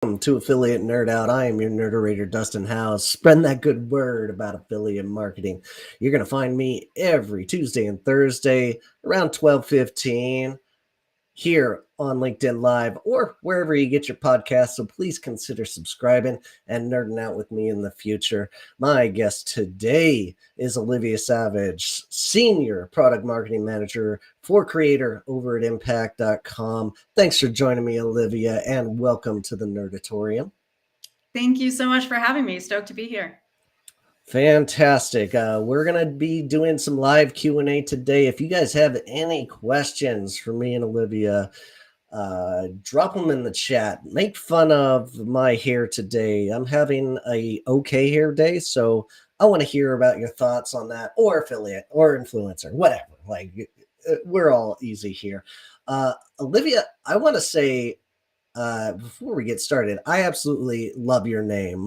Welcome to Affiliate Nerd Out. I am your nerderator, Dustin House. Spread that good word about affiliate marketing. You're going to find me every Tuesday and Thursday around 12:15 here on LinkedIn Live or wherever you get your podcasts. So please consider subscribing and nerding out with me in the future. My guest today is Olivia Savage, Senior Product Marketing Manager for Creator over at Impact.com. Thanks for joining me, Olivia, and welcome to the Nerdatorium. Thank you so much for having me. Stoked to be here. Fantastic. We're going to be doing some live Q&A today. If you guys have any questions for me and Olivia, drop them in the chat. Make fun of my hair today. I'm having a okay hair day, so I want to hear about your thoughts on that, or affiliate or influencer, whatever. Like, we're all easy here. Olivia, I want to say before we get started, I absolutely love your name.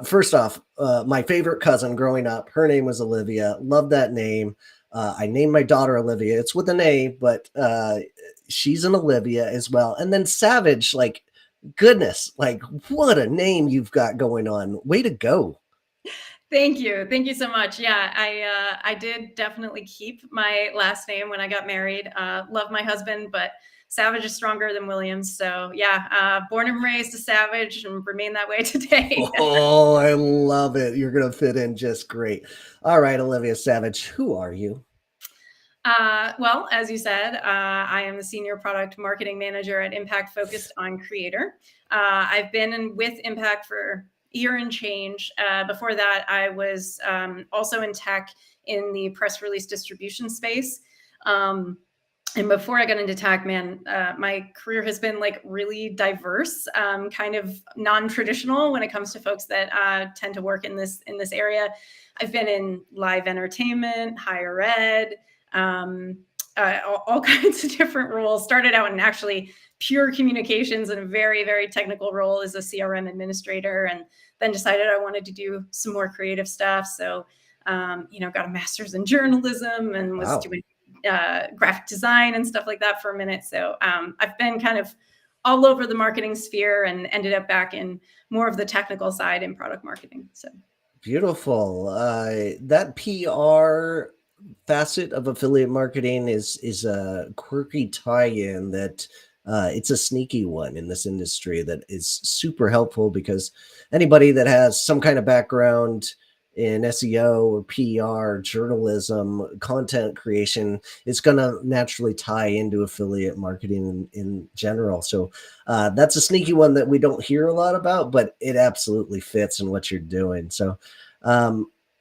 First off, my favorite cousin growing up, her name was Olivia. Love that name. I named my daughter Olivia. It's with an A, but she's an Olivia as well. And then Savage, like, goodness, like, what a name you've got going on. Way to go. Thank you. Thank you so much. Yeah, I did definitely keep my last name when I got married. Love my husband, but Savage is stronger than Williams. So yeah, born and raised a Savage and remain that way today. Oh, I love it. You're going to fit in just great. All right, Olivia Savage, who are you? Well, as you said, I am the Senior Product Marketing Manager at Impact, focused on Creator. I've been with Impact for a year and change. Before that, I was also in tech in the press release distribution space. And before I got into tech, man, my career has been like really diverse, kind of non-traditional when it comes to folks that tend to work in this area. I've been in live entertainment, higher ed, all kinds of different roles. Started out in actually pure communications in a very, very technical role as a CRM administrator, and then decided I wanted to do some more creative stuff. So, got a master's in journalism and was doing graphic design and stuff like that for a minute. So I've been kind of all over the marketing sphere and ended up back in more of the technical side in product marketing. So beautiful. That PR facet of affiliate marketing is a quirky tie-in that it's a sneaky one in this industry that is super helpful, because anybody that has some kind of background in SEO or PR, journalism, content creation, it's going to naturally tie into affiliate marketing in general. So that's a sneaky one that we don't hear a lot about, but it absolutely fits in what you're doing. So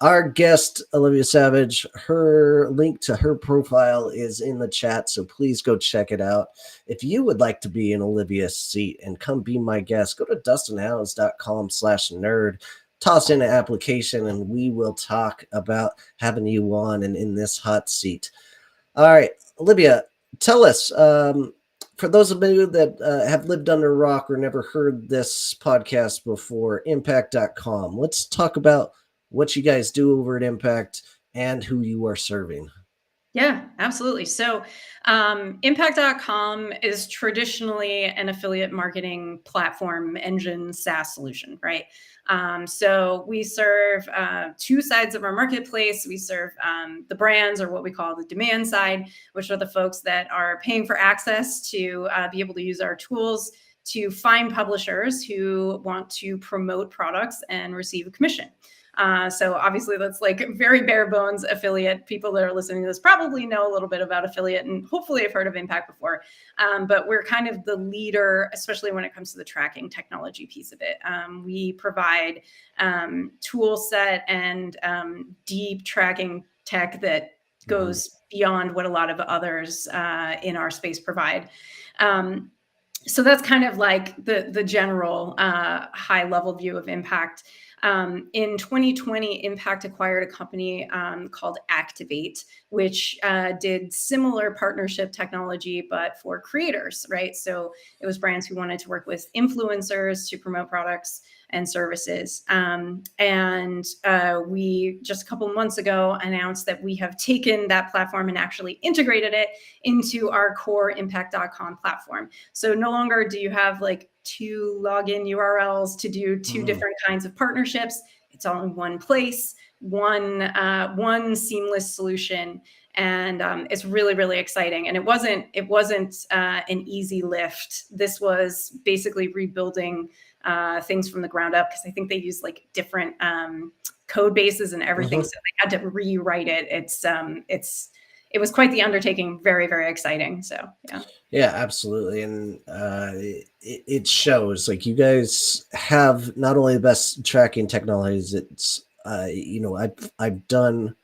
our guest, Olivia Savage, her link to her profile is in the chat, so please go check it out. If you would like to be in Olivia's seat and come be my guest, go to dustinhouse.com/nerd. Toss in an application and we will talk about having you on and in this hot seat. All right, Olivia, tell us, for those of you that have lived under a rock or never heard this podcast before, Impact.com. Let's talk about what you guys do over at Impact and who you are serving. Yeah, absolutely. So Impact.com is traditionally an affiliate marketing platform engine SaaS solution, right? So we serve two sides of our marketplace. We serve the brands, or what we call the demand side, which are the folks that are paying for access to be able to use our tools to find publishers who want to promote products and receive a commission. So obviously that's like very bare bones affiliate. People that are listening to this probably know a little bit about affiliate and hopefully have heard of Impact before. But we're kind of the leader, especially when it comes to the tracking technology piece of it. We provide tool set and deep tracking tech that goes beyond what a lot of others in our space provide. So that's kind of like the general high level view of Impact. In 2020, Impact acquired a company called Activate, which did similar partnership technology, but for creators, right? So it was brands who wanted to work with influencers to promote products and services. And we just a couple of months ago announced that we have taken that platform and actually integrated it into our core Impact.com platform. So no longer do you have like two login URLs to do two different kinds of partnerships. It's all in one place, one seamless solution, and it's really, really exciting. And it wasn't an easy lift. This was basically rebuilding things from the ground up, because I think they use like different code bases and everything, so they had to rewrite it. It was quite the undertaking. Very, very exciting. So yeah, absolutely. And it shows, like, you guys have not only the best tracking technologies, it's I've done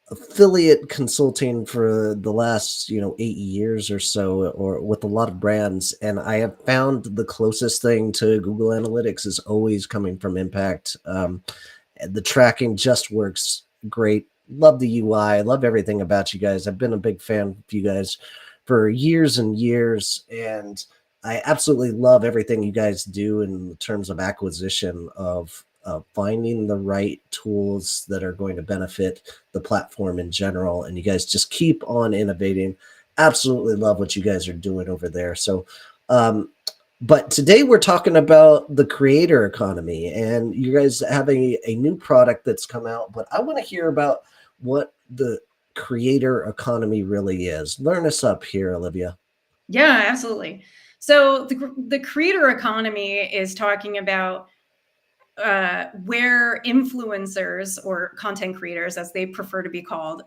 affiliate consulting for the last 8 years or so, or with a lot of brands, and I have found the closest thing to Google Analytics is always coming from Impact. The tracking just works great. Love the UI, love everything about you guys. I've been a big fan of you guys for years and years, and I absolutely love everything you guys do in terms of acquisition of finding the right tools that are going to benefit the platform in general. And you guys just keep on innovating. Absolutely love what you guys are doing over there. So, but today we're talking about the creator economy, and you guys have a new product that's come out, but I want to hear about what the creator economy really is. Learn us up here, Olivia. Yeah, absolutely. So the creator economy is talking about where influencers, or content creators as they prefer to be called,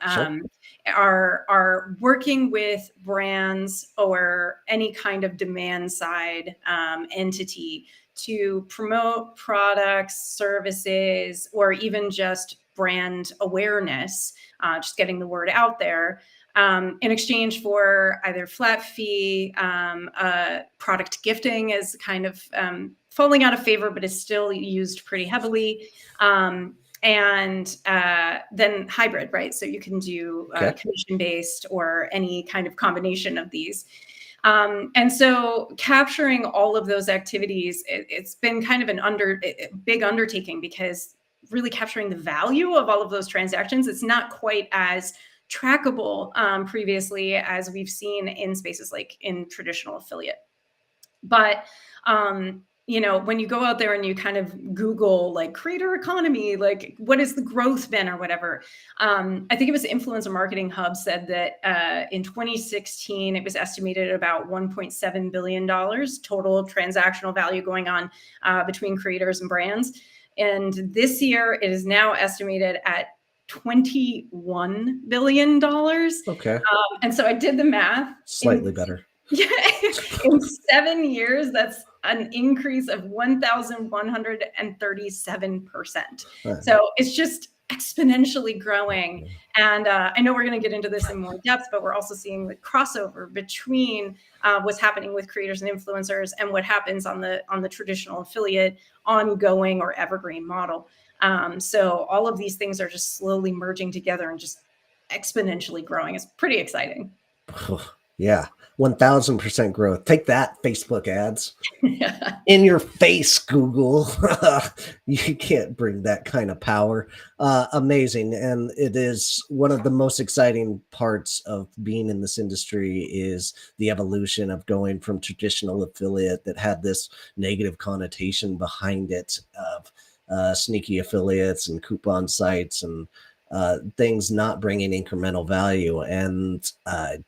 are working with brands or any kind of demand side entity to promote products, services, or even just brand awareness, just getting the word out there, in exchange for either flat fee, product gifting is kind of falling out of favor, but is still used pretty heavily. And then hybrid, right? So you can do commission-based or any kind of combination of these. And so capturing all of those activities, it's been kind of a big undertaking, because really capturing the value of all of those transactions, it's not quite as trackable previously as we've seen in spaces like in traditional affiliate. But when you go out there and you kind of Google like creator economy, like what has the growth been or whatever, I think it was Influencer Marketing Hub said that in 2016 it was estimated at about $1.7 billion total transactional value going on between creators and brands. And this year it is now estimated at $21 billion. Okay. And so I did the math. Slightly better. Yeah, in 7 years, that's an increase of 1,137%. Right. So it's just exponentially growing. And I know we're going to get into this in more depth, but we're also seeing the crossover between what's happening with creators and influencers and what happens on the traditional affiliate ongoing or evergreen model. So all of these things are just slowly merging together and just exponentially growing. It's pretty exciting. Yeah, 1000% growth. Take that, Facebook ads. In your face, Google. You can't bring that kind of power. Amazing. And it is one of the most exciting parts of being in this industry is the evolution of going from traditional affiliate that had this negative connotation behind it of sneaky affiliates and coupon sites and things not bringing incremental value. And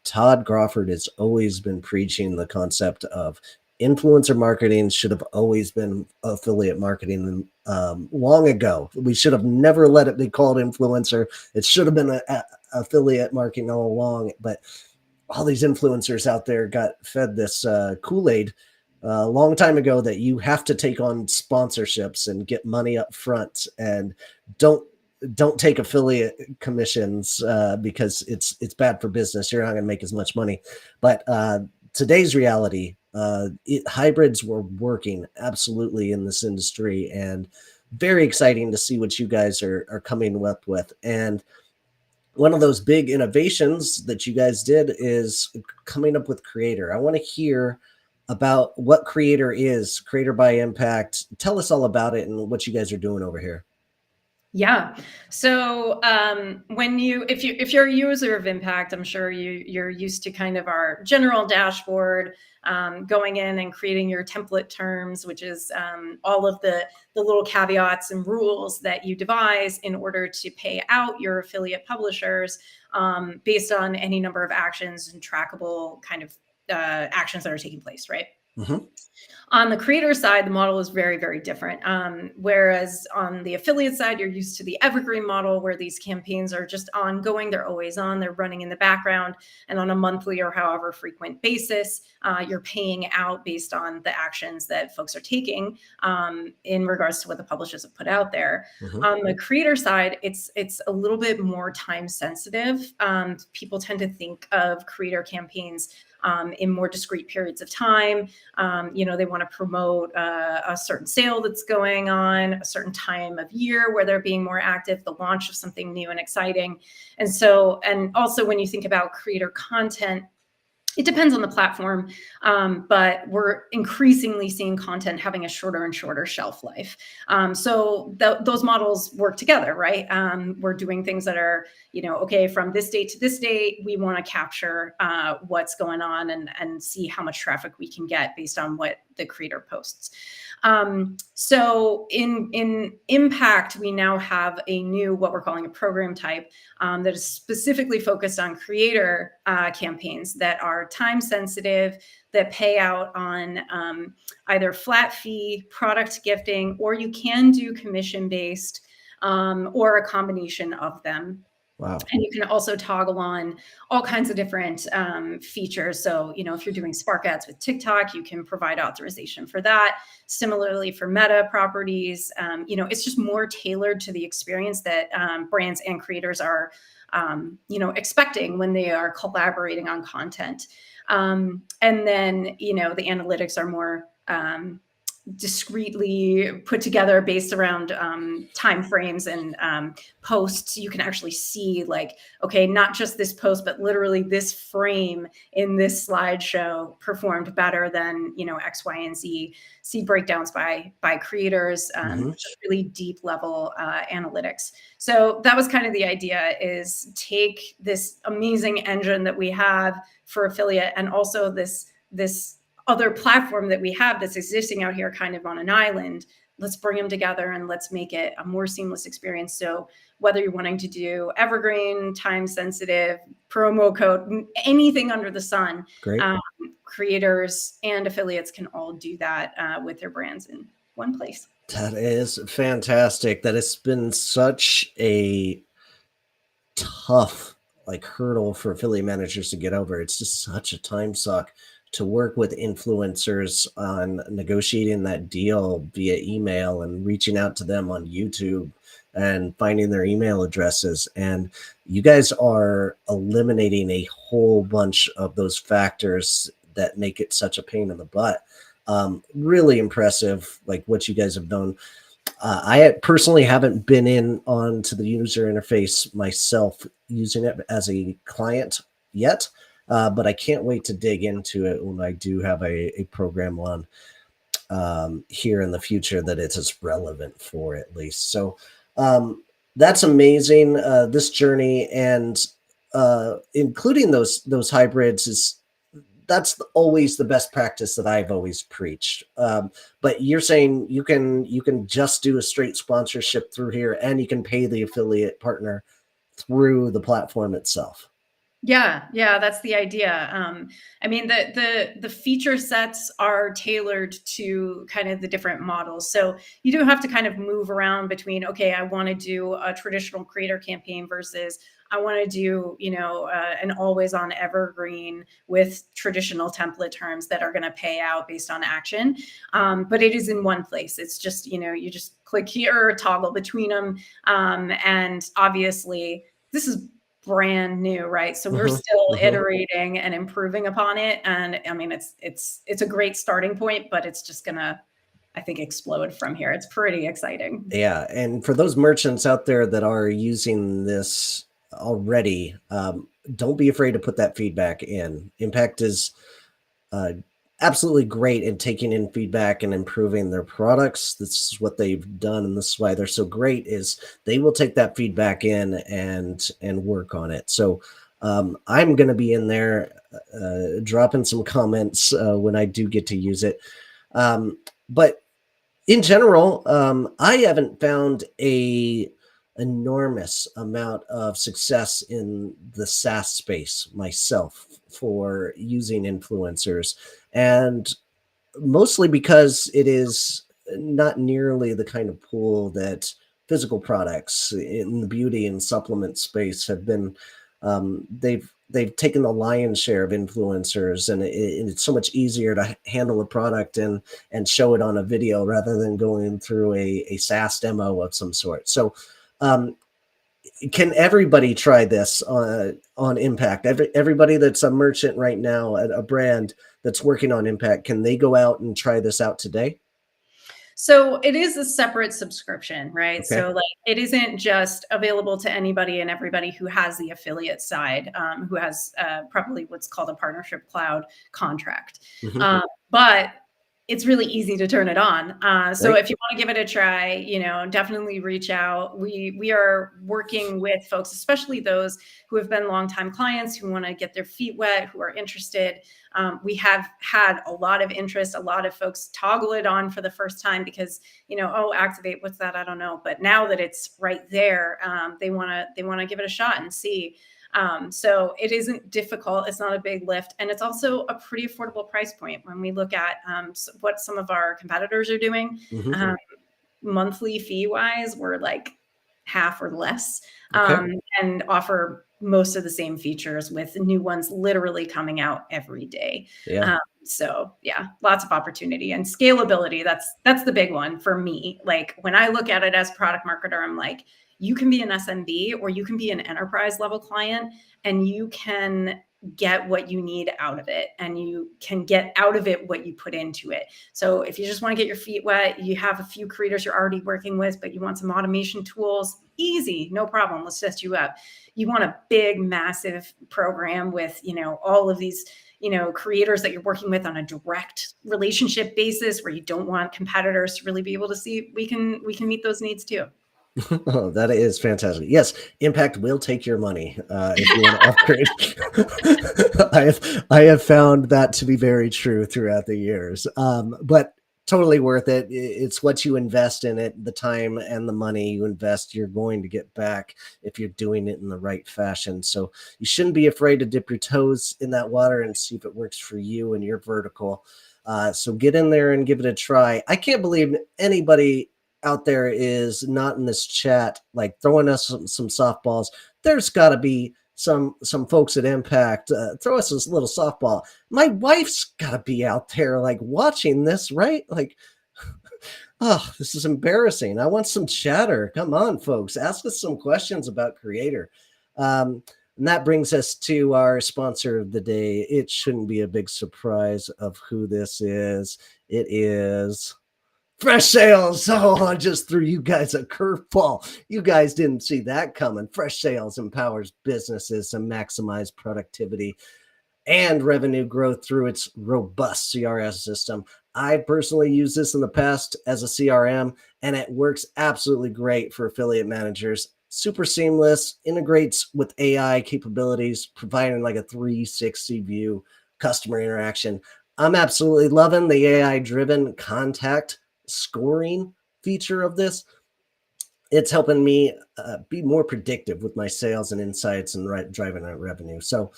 Todd Crawford has always been preaching the concept of influencer marketing should have always been affiliate marketing long ago. We should have never let it be called influencer. It should have been affiliate marketing all along. But all these influencers out there got fed this Kool-Aid a long time ago that you have to take on sponsorships and get money up front, and don't take affiliate commissions because it's bad for business. You're not going to make as much money. But today's reality, hybrids were working absolutely in this industry, and very exciting to see what you guys are coming up with. And one of those big innovations that you guys did is coming up with Creator. I want to hear about what Creator is, Creator by Impact. Tell us all about it and what you guys are doing over here. Yeah. So when if you're a user of Impact, I'm sure you're used to kind of our general dashboard, going in and creating your template terms, which is all of the little caveats and rules that you devise in order to pay out your affiliate publishers, based on any number of actions and trackable kind of actions that are taking place, right? Hmm. On the creator side, the model is very, very different. Whereas on the affiliate side, you're used to the evergreen model where these campaigns are just ongoing, they're always on, they're running in the background, and on a monthly or however frequent basis, you're paying out based on the actions that folks are taking, in regards to what the publishers have put out there. Hmm. On the creator side, it's a little bit more time sensitive. People tend to think of creator campaigns in more discrete periods of time. They want to promote a certain sale that's going on, a certain time of year where they're being more active, the launch of something new and exciting. And also when you think about creator content, it depends on the platform, but we're increasingly seeing content having a shorter and shorter shelf life. Those models work together, right? We're doing things that are, okay, from this date to this date, we want to capture what's going on and see how much traffic we can get based on what the creator posts. So in Impact, we now have a new, what we're calling a program type, that is specifically focused on creator campaigns that are time sensitive, that pay out on either flat fee, product gifting, or you can do commission based, or a combination of them. Wow. And you can also toggle on all kinds of different features. So, if you're doing Spark ads with TikTok, you can provide authorization for that. Similarly, for Meta properties, it's just more tailored to the experience that brands and creators are, expecting when they are collaborating on content. And then, the analytics are more discreetly put together based around time frames and posts. You can actually see, like, okay, not just this post, but literally this frame in this slideshow performed better than X, Y, and Z. See breakdowns by creators, Hmm. just really deep level analytics. So that was kind of the idea: is take this amazing engine that we have for affiliate, and also this other platform that we have that's existing out here kind of on an island. Let's bring them together and let's make it a more seamless experience. So whether you're wanting to do evergreen, time sensitive, promo code, anything under the sun, Great. um, creators and affiliates can all do that with their brands in one place. That is fantastic. That has been such a tough hurdle for affiliate managers to get over. It's just such a time suck to work with influencers on negotiating that deal via email and reaching out to them on YouTube and finding their email addresses. And you guys are eliminating a whole bunch of those factors that make it such a pain in the butt. Really impressive, like what you guys have done. I personally haven't been in onto the user interface myself using it as a client yet, but I can't wait to dig into it when I do have a program on here in the future that it is relevant for, at least. So that's amazing. This journey and including those hybrids is that's always the best practice that I've always preached. But you're saying you can just do a straight sponsorship through here, and you can pay the affiliate partner through the platform itself. Yeah, that's the idea. I mean, the feature sets are tailored to kind of the different models. So you do have to kind of move around between, okay, I want to do a traditional creator campaign versus I want to do, an always on evergreen with traditional template terms that are going to pay out based on action. But it is in one place. It's just, you just click here, toggle between them. And obviously, this is brand new, right? So we're Hmm. still Hmm. iterating and improving upon it. And I mean, it's a great starting point, but it's just gonna, I think, explode from here. It's pretty exciting. Yeah, and for those merchants out there that are using this already, don't be afraid to put that feedback in. Impact is absolutely great in taking in feedback and improving their products. This is what they've done, and this is why they're so great. Is they will take that feedback in and work on it. So I'm going to be in there dropping some comments when I do get to use it. But in general, I haven't found a enormous amount of success in the SaaS space myself for using influencers, and mostly because it is not nearly the kind of pool that physical products in the beauty and supplement space have been. They've taken the lion's share of influencers, and it's so much easier to handle a product and show it on a video rather than going through a SaaS demo of some sort. So um, can everybody try this on Impact? Everybody that's a merchant right now at a brand that's working on Impact, can they go out and try this out today? So it is a separate subscription, right? Okay. So like it isn't just available to anybody and everybody who has the affiliate side, who has probably what's called a partnership cloud contract. Hmm. But it's really easy to turn it on. So Right. if you want to give it a try, definitely reach out. We are working with folks, especially those who have been longtime clients who want to get their feet wet, who are interested. We have had a lot of interest. A lot of folks toggle it on for the first time because oh, Activate, what's that? I don't know. But now that it's right there, they want to give it a shot and see. So it isn't difficult. It's not a big lift. And it's also a pretty affordable price point when we look at what some of our competitors are doing. Hmm. Monthly fee wise, we're like half or less, Okay. and offer most of the same features with new ones literally coming out every day. Yeah. So yeah, lots of opportunity and scalability. That's the big one for me. Like when I look at it as product marketer, I'm like, you can be an SMB or you can be an enterprise level client and you can get what you need out of it and you can get out of it what you put into it. So if you just want to get your feet wet, you have a few creators you're already working with, but you want some automation tools, easy, no problem. Let's set you up. You want a big, massive program with, all of these, creators that you're working with on a direct relationship basis where you don't want competitors to really be able to see, we can meet those needs too. Oh, that is fantastic. Yes, Impact will take your money if you want to upgrade. I have found that to be very true throughout the years. But totally worth it. It's what you invest in it, the time and the money you invest, you're going to get back if you're doing it in the right fashion. So you shouldn't be afraid to dip your toes in that water and see if it works for you and your vertical. So get in there and give it a try. I can't believe anybody out there is not in this chat like throwing us some softballs. There's got to be some folks at Impact throw us this little softball. My wife's got to be out there like watching this, right? Like, oh, this is embarrassing. I want some chatter. Come on, folks, ask us some questions about Creator. And that brings us to our sponsor of the day. It shouldn't be a big surprise of who this is. It is Fresh Sales. Oh, I just threw you guys a curveball. You guys didn't see that coming. Fresh Sales empowers businesses to maximize productivity and revenue growth through its robust CRS system. I personally used this in the past as a CRM, and it works absolutely great for affiliate managers. Super seamless, integrates with AI capabilities, providing like a 360 view customer interaction. I'm absolutely loving the AI driven contact scoring feature of this. It's helping me be more predictive with my sales and insights and driving that revenue. So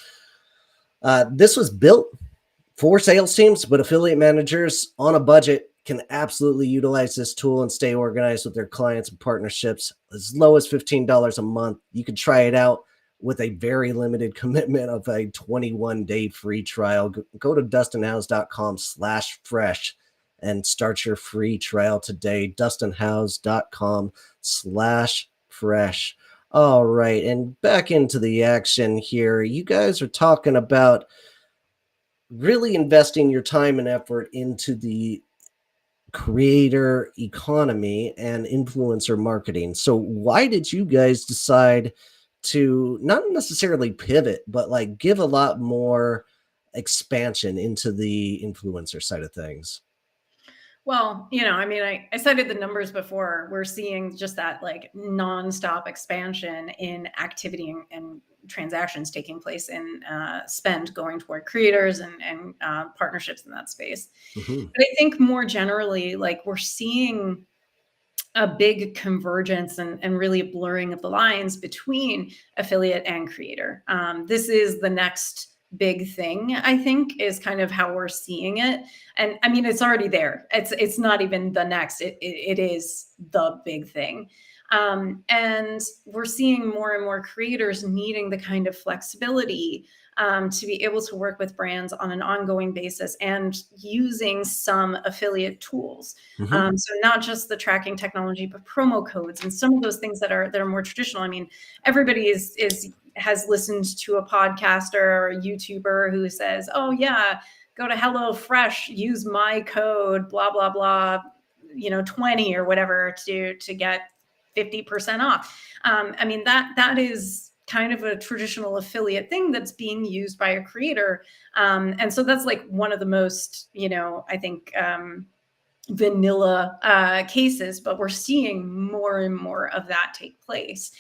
this was built for sales teams, but affiliate managers on a budget can absolutely utilize this tool and stay organized with their clients and partnerships. As low as $15 a month, you can try it out with a very limited commitment of a 21-day free trial. Go to dustinhouse.com/fresh and start your free trial today. dustinhouse.com/fresh. All right, and back into the action here. You guys are talking about really investing your time and effort into the creator economy and influencer marketing. So why did you guys decide to not necessarily pivot, but like give a lot more expansion into the influencer side of things? Well, I mean, I cited the numbers before. We're seeing just that like nonstop expansion in activity and transactions taking place in spend going toward creators and partnerships in that space. Hmm. But I think more generally, like we're seeing a big convergence and really a blurring of the lines between affiliate and creator. This is the next big thing, I think, is kind of how we're seeing it. And I mean, it's already there. It's not even the next. It is the big thing. And we're seeing more and more creators needing the kind of flexibility to be able to work with brands on an ongoing basis and using some affiliate tools. Hmm. So not just the tracking technology, but promo codes and some of those things that are more traditional. I mean, everybody has listened to a podcaster or a YouTuber who says, "Oh yeah, go to HelloFresh, use my code, blah blah blah, 20 or whatever to get 50% off." I mean, that is kind of a traditional affiliate thing that's being used by a creator. And so that's like one of the most, I think, vanilla cases, but we're seeing more and more of that take place.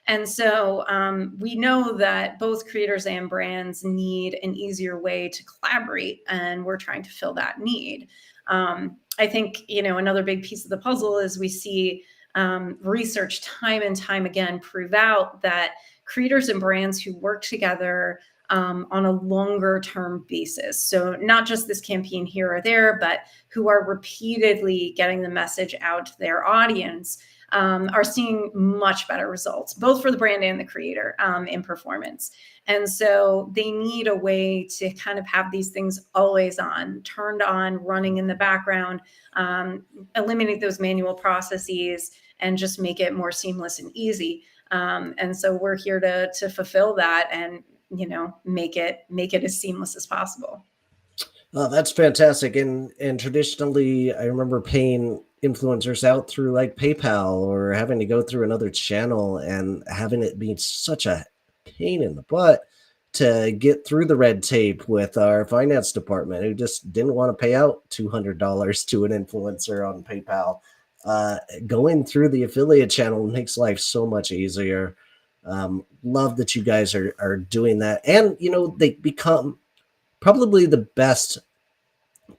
And so we know that both creators and brands need an easier way to collaborate, and we're trying to fill that need. I think, another big piece of the puzzle is we see research time and time again prove out that creators and brands who work together on a longer term basis. So not just this campaign here or there, but who are repeatedly getting the message out to their audience are seeing much better results, both for the brand and the creator in performance. And so they need a way to kind of have these things always on, turned on, running in the background, eliminate those manual processes, and just make it more seamless and easy. And so we're here to fulfill that and make it as seamless as possible. Oh, that's fantastic. And traditionally, I remember paying influencers out through like PayPal or having to go through another channel and having it be such a pain in the butt to get through the red tape with our finance department who just didn't want to pay out $200 to an influencer on PayPal. Going through the affiliate channel makes life so much easier. Love that you guys are doing that. And, they become probably the best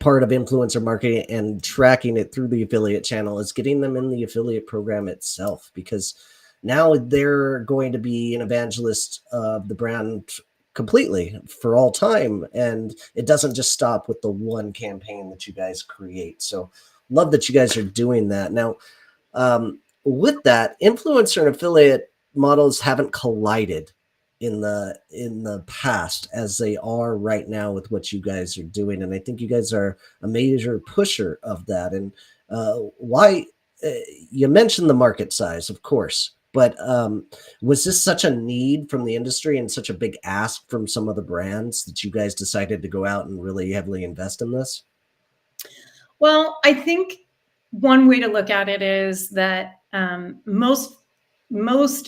part of influencer marketing and tracking it through the affiliate channel is getting them in the affiliate program itself, because now they're going to be an evangelist of the brand completely for all time. And it doesn't just stop with the one campaign that you guys create. So love that you guys are doing that. Now, with that, influencer and affiliate models haven't collided in the past as they are right now with what you guys are doing, and I think you guys are a major pusher of that. And why you mentioned the market size, of course, but was this such a need from the industry and such a big ask from some of the brands that you guys decided to go out and really heavily invest in this? Well, I think one way to look at it is that most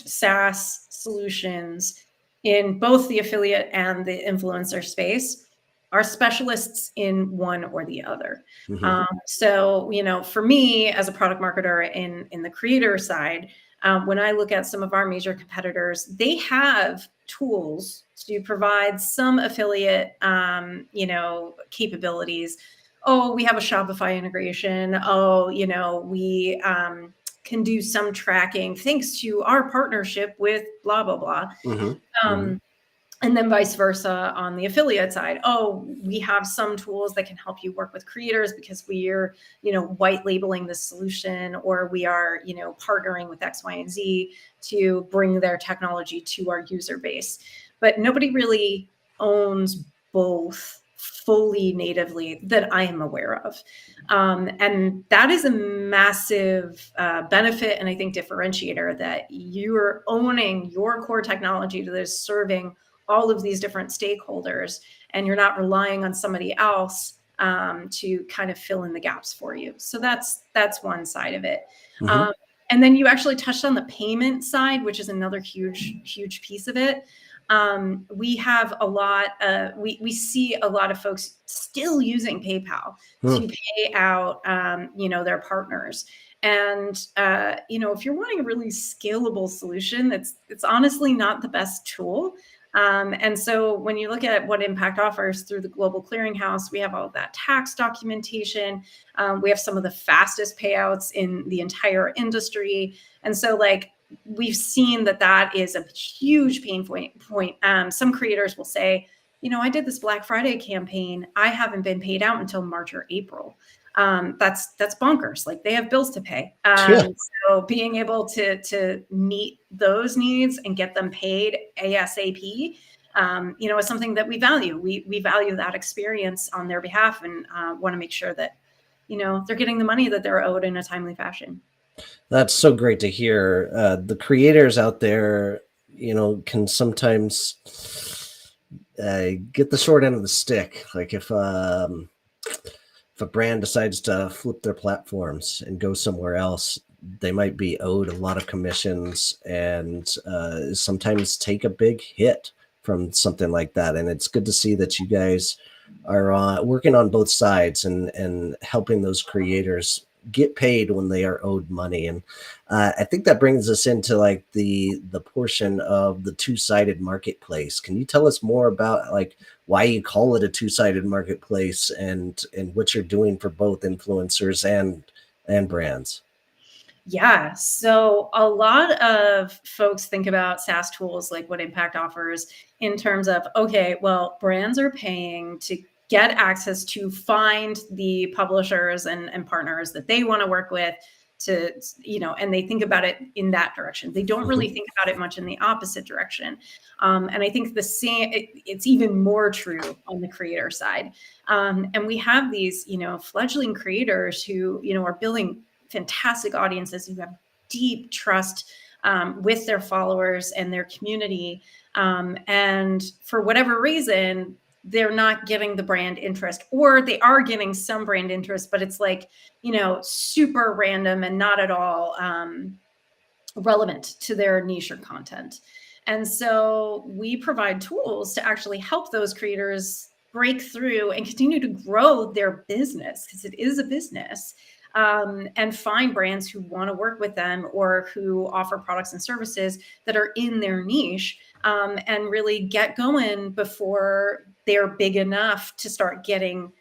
SaaS solutions in both the affiliate and the influencer space are specialists in one or the other. Hmm. So, for me as a product marketer in the creator side, when I look at some of our major competitors, they have tools to provide some affiliate, capabilities. Oh, we have a Shopify integration. Oh, we can do some tracking thanks to our partnership with blah blah blah. Hmm. Hmm. Um, and then vice versa on the affiliate side. Oh, we have some tools that can help you work with creators because we're, white labeling the solution, or we are, partnering with X, Y, and Z to bring their technology to our user base. But nobody really owns both fully natively that I am aware of. And that is a massive benefit and I think differentiator, that you're owning your core technology that is serving all of these different stakeholders, and you're not relying on somebody else to kind of fill in the gaps for you. So that's one side of it. Hmm. Um, and then you actually touched on the payment side, which is another huge piece of it. we have a lot, we see a lot of folks still using PayPal Hmm. to pay out, their partners. And, if you're wanting a really scalable solution, it's honestly not the best tool. And so when you look at what Impact offers through the Global Clearinghouse, we have all of that tax documentation. We have some of the fastest payouts in the entire industry. And so, like, we've seen that is a huge pain point. Some creators will say, I did this Black Friday campaign. I haven't been paid out until March or April. That's bonkers. Like, they have bills to pay. Yeah. So being able to meet those needs and get them paid ASAP, is something that we value. We value that experience on their behalf, and want to make sure that, they're getting the money that they're owed in a timely fashion. That's so great to hear. The creators out there, can sometimes get the short end of the stick. Like if a brand decides to flip their platforms and go somewhere else, they might be owed a lot of commissions and sometimes take a big hit from something like that. And it's good to see that you guys are working on both sides and helping those creators get paid when they are owed money. And I think that brings us into like the portion of the two-sided marketplace. Can you tell us more about like why you call it a two-sided marketplace and what you're doing for both influencers and brands? Yeah. So a lot of folks think about SaaS tools like what Impact offers in terms of, okay, well, brands are paying to get access to find the publishers and partners that they want to work with and they think about it in that direction. They don't really think about it much in the opposite direction. And I think it's even more true on the creator side. And we have these, fledgling creators who, are building fantastic audiences who have deep trust with their followers and their community. And for whatever reason, they're not getting the brand interest, or they are getting some brand interest, but it's like, super random and not at all relevant to their niche or content. And so we provide tools to actually help those creators break through and continue to grow their business, because it is a business, and find brands who want to work with them or who offer products and services that are in their niche, and really get going before they're big enough to start getting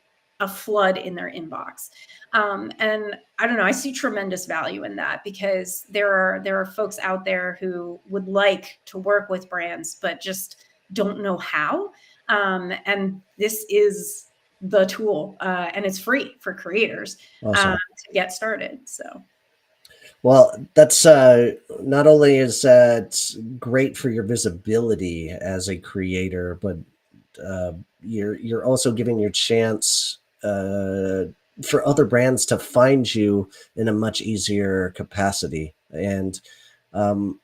a flood in their inbox. And I don't know, I see tremendous value in that, because there are folks out there who would like to work with brands but just don't know how. And this is the tool, and it's free for creators Awesome. to get started. So Well, that's not only is that great for your visibility as a creator, but you're also giving your chance for other brands to find you in a much easier capacity. And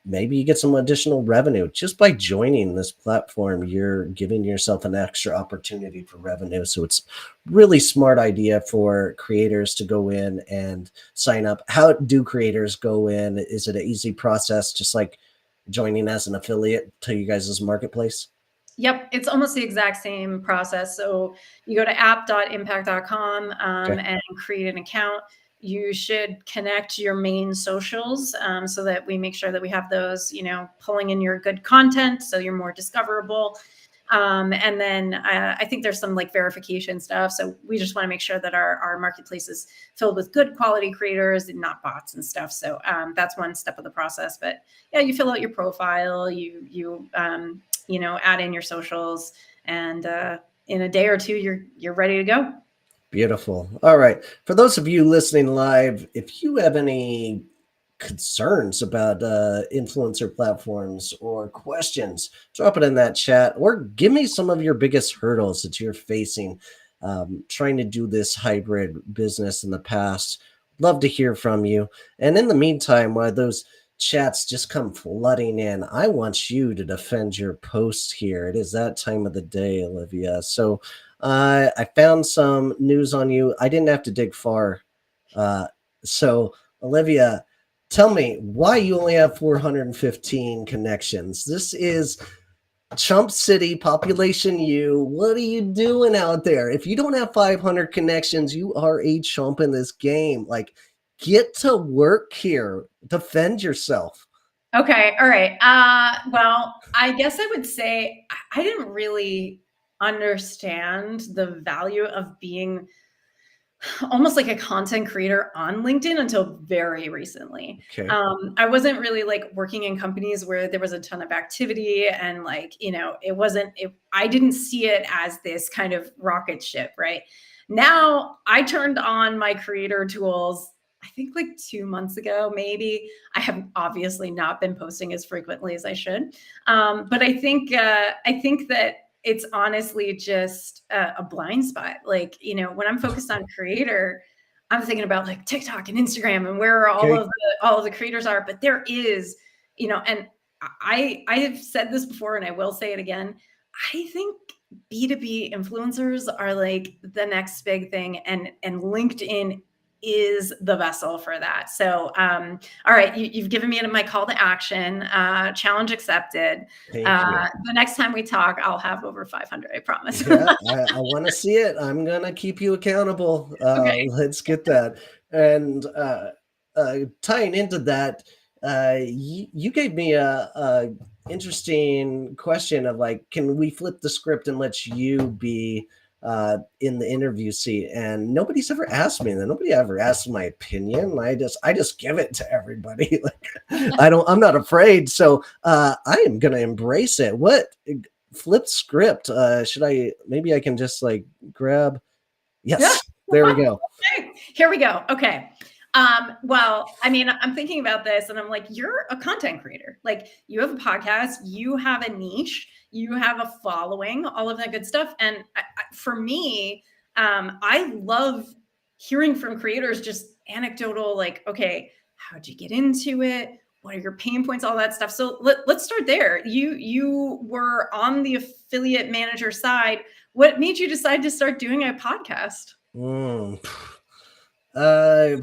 maybe you get some additional revenue just by joining this platform. You're giving yourself an extra opportunity for revenue. So it's really smart idea for creators to go in and sign up. How do creators go in? Is it an easy process, just like joining as an affiliate to you guys' marketplace? yep, it's almost the exact same process. So you go to app.impact.com, Okay. and create an account. You should connect your main socials, so that we make sure that we have those, pulling in your good content so you're more discoverable. And then I think there's some like verification stuff. So we just want to make sure that our marketplace is filled with good quality creators and not bots and stuff. So that's one step of the process. But yeah, you fill out your profile, you add in your socials, and in a day or two, you're ready to go. Beautiful. All right. For those of you listening live, if you have any concerns about influencer platforms or questions, drop it in that chat or give me some of your biggest hurdles that you're facing trying to do this hybrid business in the past. Love to hear from you. And in the meantime, while those chats just come flooding in, I want you to defend your post here. It is that time of the day, Olivia. So I found some news on you. I didn't have to dig far. So, Olivia, tell me why you only have 415 connections. This is Chump City, population U. What are you doing out there? If you don't have 500 connections, you are a chump in this game. Like, get to work here. Defend yourself. Okay, all right. Well, I guess I would say I didn't really understand the value of being almost like a content creator on LinkedIn until very recently. Okay. I wasn't really like working in companies where there was a ton of activity and like, I didn't see it as this kind of rocket ship, right? Now I turned on my creator tools, I think like 2 months ago, maybe. I have obviously not been posting as frequently as I should. But I think that it's honestly just a blind spot. Like, when I'm focused on creator, I'm thinking about like TikTok and Instagram and where Okay. all of the creators are. But there is, and I have said this before and I will say it again. I think B2B influencers are like the next big thing, and LinkedIn is the vessel for that. So, all right, you've given me my call to action. Challenge accepted. Thank you. The next time we talk, I'll have over 500. I promise. Yeah, I want to see it. I'm gonna keep you accountable. Okay. Let's get that. And tying into that, you gave me a interesting question of like, can we flip the script and let you be in the interview seat? And nobody's ever asked me that. Nobody ever asked my opinion. I just give it to everybody. Like, I'm not afraid. So I am gonna embrace it. What? Flip script. Maybe I can just like grab. Yeah. Yes, there we go. Okay. Here we go. Okay. Well, I mean, I'm thinking about this and I'm like, you're a content creator. Like, you have a podcast, you have a niche, you have a following, all of that good stuff. And for me, I love hearing from creators just anecdotal, like, okay, how'd you get into it? What are your pain points? All that stuff. So let's start there. You were on the affiliate manager side. What made you decide to start doing a podcast? Mm. Uh,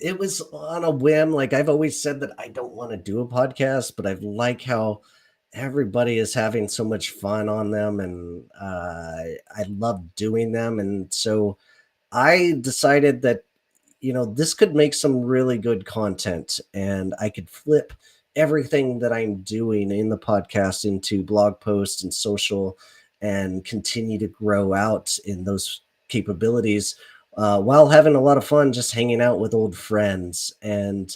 it was on a whim. Like, I've always said that I don't want to do a podcast, but I like how everybody is having so much fun on them, and I love doing them. And so I decided that this could make some really good content, and I could flip everything that I'm doing in the podcast into blog posts and social, and continue to grow out in those capabilities while having a lot of fun just hanging out with old friends. And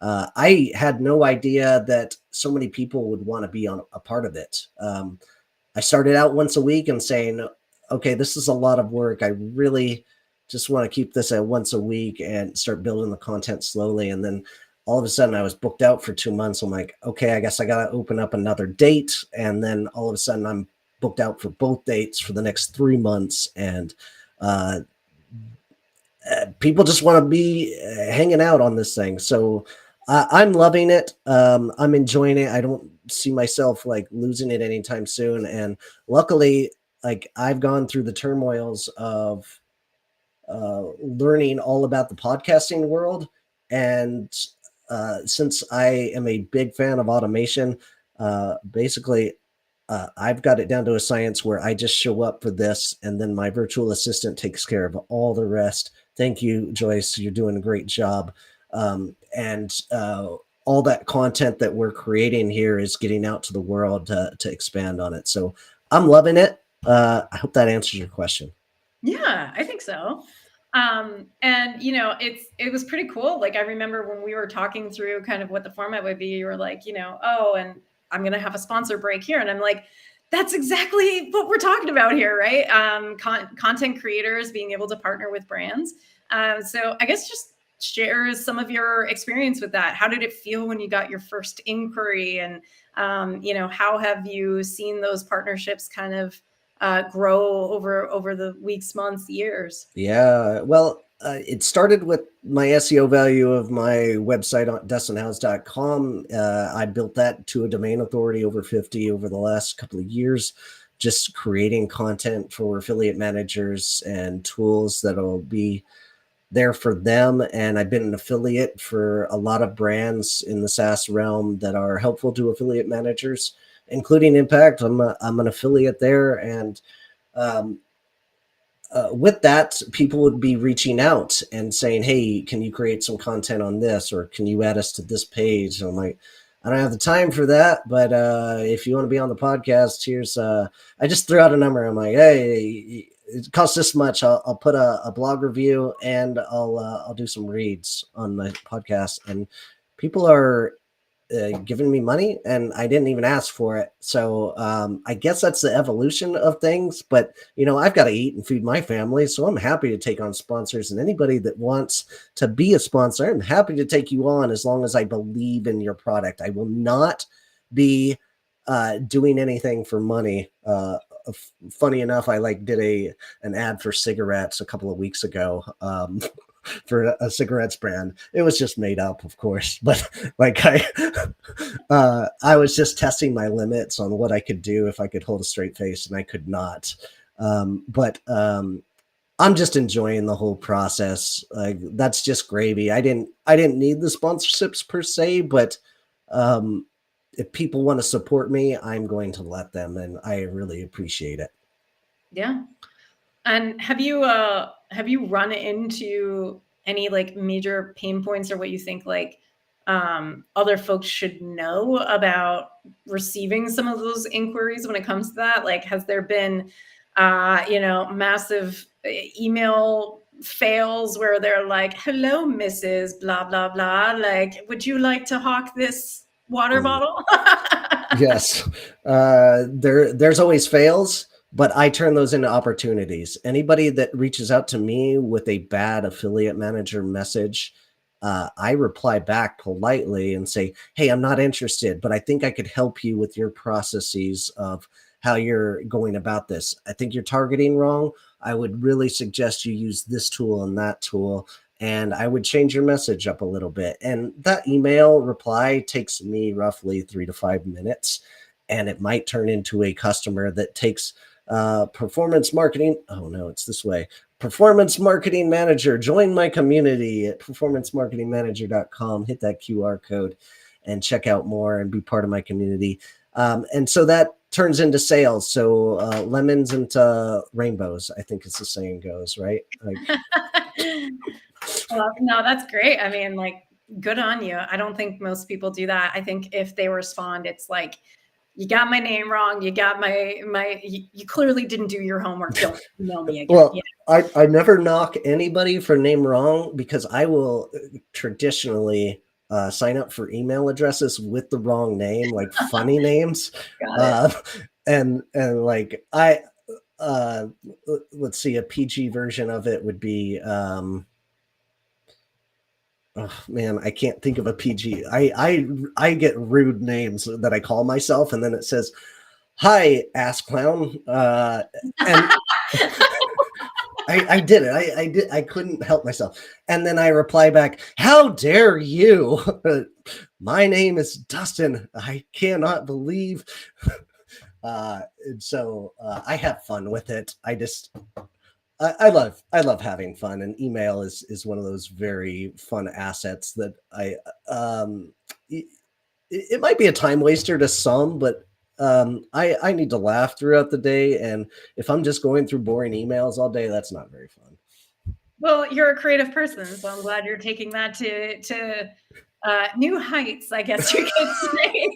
I had no idea that so many people would want to be on a part of it. I started out once a week and saying, okay, this is a lot of work. I really just want to keep this at once a week and start building the content slowly. And then all of a sudden I was booked out for 2 months. I'm like, okay, I guess I got to open up another date. And then all of a sudden I'm booked out for both dates for the next 3 months. And uh, people just want to be hanging out on this thing. So I'm loving it. I'm enjoying it. I don't see myself like losing it anytime soon. And luckily, like, I've gone through the turmoils of learning all about the podcasting world. And since I am a big fan of automation, basically, I've got it down to a science where I just show up for this, and then my virtual assistant takes care of all the rest. Thank you, Joyce. You're doing a great job. And all that content that we're creating here is getting out to the world to expand on it. So I'm loving it. I hope that answers your question. Yeah, I think so. And it was pretty cool. Like, I remember when we were talking through kind of what the format would be, you were like, oh, and I'm going to have a sponsor break here. And I'm like, that's exactly what we're talking about here, right? Content creators being able to partner with brands. So I guess just share some of your experience with that. How did it feel when you got your first inquiry? And, how have you seen those partnerships kind of grow over the weeks, months, years? Yeah, well, it started with my SEO value of my website on dustinhouse.com. I built that to a domain authority over 50 over the last couple of years, just creating content for affiliate managers and tools that'll be there for them. And I've been an affiliate for a lot of brands in the SaaS realm that are helpful to affiliate managers. including Impact. I'm an affiliate there, and um, with that, people would be reaching out and saying, "Hey, can you create some content on this, or can you add us to this page?" And I'm like, "I don't have the time for that, but if you want to be on the podcast, here's." I just threw out a number. I'm like, "Hey, it costs this much. I'll put a blog review, and I'll do some reads on my podcast." And people are giving me money, and I didn't even ask for it. So I guess that's the evolution of things. But I've got to eat and feed my family, so I'm happy to take on sponsors. And anybody that wants to be a sponsor, I'm happy to take you on as long as I believe in your product. I will not be doing anything for money. Funny enough, I did an ad for cigarettes a couple of weeks ago. For a cigarettes brand. It was just made up, of course, but I was just testing my limits on what I could do if I could hold a straight face, and I could not. But I'm just enjoying the whole process. That's just gravy. I didn't need the sponsorships per se, but if people want to support me, I'm going to let them, and I really appreciate it. Yeah. And have you run into any major pain points, or what you think other folks should know about receiving some of those inquiries when it comes to that? Has there been massive email fails where they're like, "Hello, Mrs. blah blah blah, would you like to hawk this water bottle?" Yes. There's always fails, but I turn those into opportunities. Anybody that reaches out to me with a bad affiliate manager message, I reply back politely and say, "Hey, I'm not interested, but I think I could help you with your processes of how you're going about this. I think you're targeting wrong. I would really suggest you use this tool and that tool, and I would change your message up a little bit." And that email reply takes me roughly 3 to 5 minutes, and it might turn into a customer that takes performance marketing. Oh no, it's this way. Performance marketing manager. Join my community at performancemarketingmanager.com. Hit that QR code and check out more and be part of my community. And so that turns into sales. So lemons into rainbows, I think as the saying goes, right? Well, no, that's great. I mean, good on you. I don't think most people do that. I think if they respond, it's like, "You got my name wrong. You got you clearly didn't do your homework. Don't email me again." Well, I never knock anybody for name wrong, because I will traditionally sign up for email addresses with the wrong name, like funny names. And let's see, a PG version of it would be, oh man, I can't think of a PG. I get rude names that I call myself, and then it says, "Hi, ass clown," and I did it. I couldn't help myself. And then I reply back, "How dare you? My name is Dustin. I cannot believe." And so I have fun with it. I love having fun, and email is one of those very fun assets that it might be a time waster to some, but I need to laugh throughout the day, and if I'm just going through boring emails all day, that's not very fun. Well, you're a creative person, so I'm glad you're taking that to new heights, I guess you could say.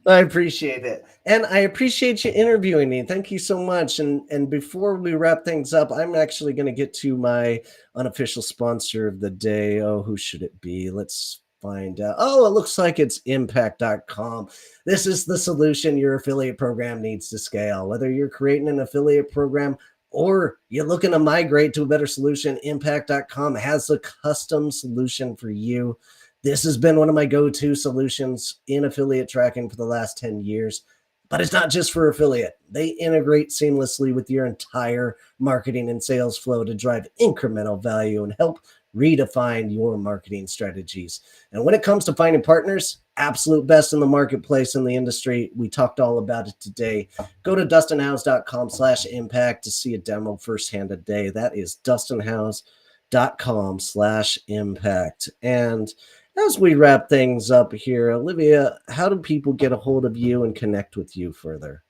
I appreciate it. And I appreciate you interviewing me. Thank you so much. And before we wrap things up, I'm actually going to get to my unofficial sponsor of the day. Oh, who should it be? Let's find out. Oh, it looks like it's impact.com. This is the solution your affiliate program needs to scale. Whether you're creating an affiliate program or you're looking to migrate to a better solution, impact.com has a custom solution for you. This has been one of my go-to solutions in affiliate tracking for the last 10 years, but it's not just for affiliate. They integrate seamlessly with your entire marketing and sales flow to drive incremental value and help redefine your marketing strategies. And when it comes to finding partners, absolute best in the marketplace in the industry. We talked all about it today. Go to dustinhouse.com/impact to see a demo firsthand today. That is dustinhouse.com/impact. And as we wrap things up here, Olivia, how do people get a hold of you and connect with you further?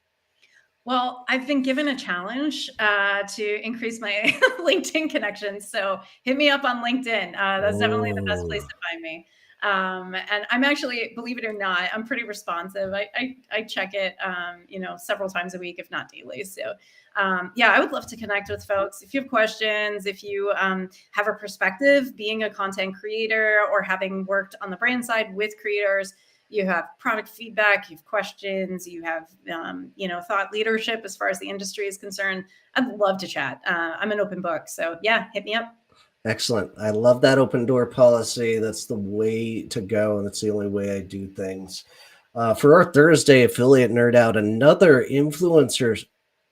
Well, I've been given a challenge to increase my LinkedIn connections. So hit me up on LinkedIn. That's definitely the best place Oh, to find me. And I'm actually, believe it or not, I'm pretty responsive. I check it, several times a week, if not daily. So yeah, I would love to connect with folks. If you have questions, if you have a perspective, being a content creator or having worked on the brand side with creators, you have product feedback, you have questions, you have thought leadership as far as the industry is concerned. I'd love to chat. I'm an open book, so yeah, hit me up. excellent. I love that open door policy. That's the way to go, and that's the only way I do things. For our Thursday affiliate nerd out, another influencer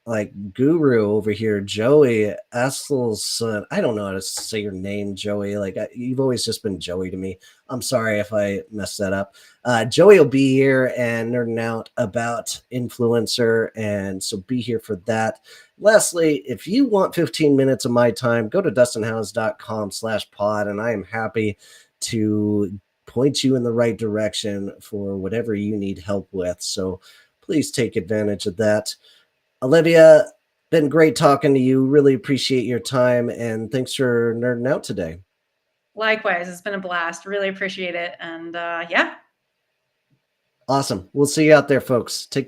like guru over here, Joey Esselson. I don't know how to say your name, Joey. You've always just been Joey to me. I'm sorry if I messed that up. Joey will be here and nerding out about influencer, and so be here for that. Lastly, if you want 15 minutes of my time, go to dustinhouse.com/pod, and I am happy to point you in the right direction for whatever you need help with. So please take advantage of that. Olivia, been great talking to you. Really appreciate your time, and thanks for nerding out today. Likewise, it's been a blast. Really appreciate it. And yeah. Awesome. We'll see you out there, folks. Take care.